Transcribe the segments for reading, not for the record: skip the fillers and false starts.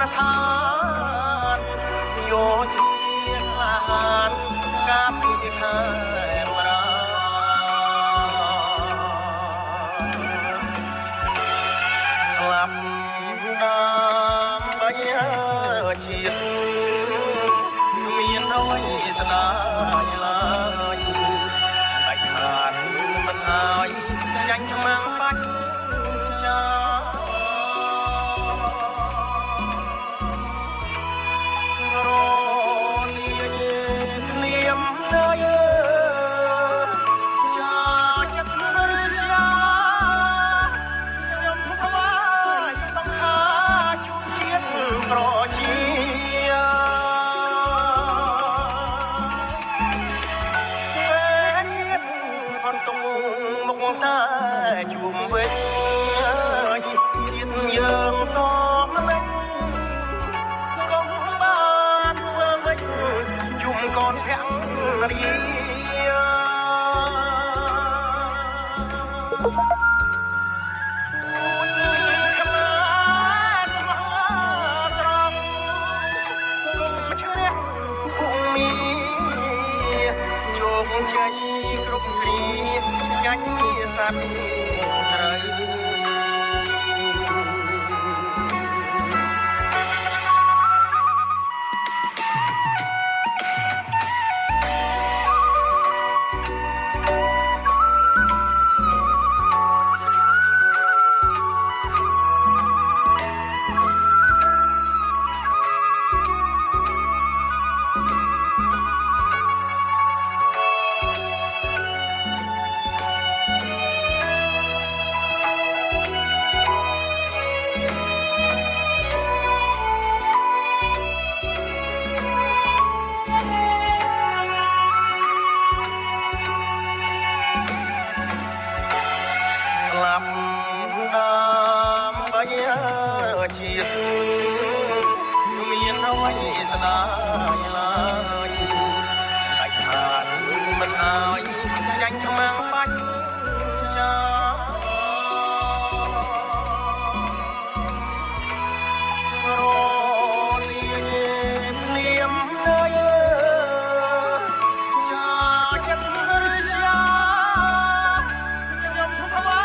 នឋានយោធាក្លាហានការពីខែប្រាស្លាប់ដើម្បីជាតិមានអ្វីស្ដាយឡើយដាច់ខាតមិនហើយចាញ់ខ្មាំងបាច់ចារលានាមនៅចាចិត្តរស្យាខ្ញុំថ្វាយសង្ខារជូនជាតិប្រជាតែជួមវិញជាតិយើងតមិនកុំបានធ្វើវិញជុំកូនភរិយាជ័យគ្រប់គ្រាចាញ់សត្វត្រូវដើម្បីជាតិមានអ្វីស្ដាយឡើយដាច់ខាតមិនអើយចាញ់ខ្មាំងបាច់ចារលានាមនៅចាចិត្តរស្យាខ្ញុំថ្វា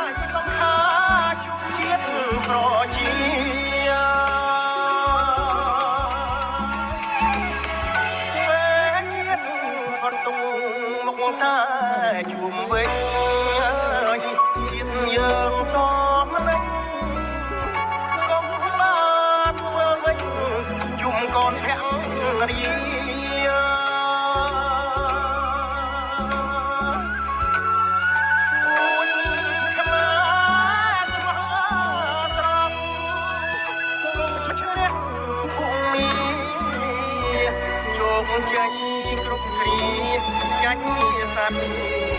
យសង្ខារជូនជាតិប្រជាតែជួមវិញជាតិយើងតមិនកុំបានធ្វើវិញជុំកូនភរិយាអូនខ្មែរស្មោះត្រង់កុំជ្រះភូមិជោគជ័យគ្រប់គ្រាចាញ់សត្វ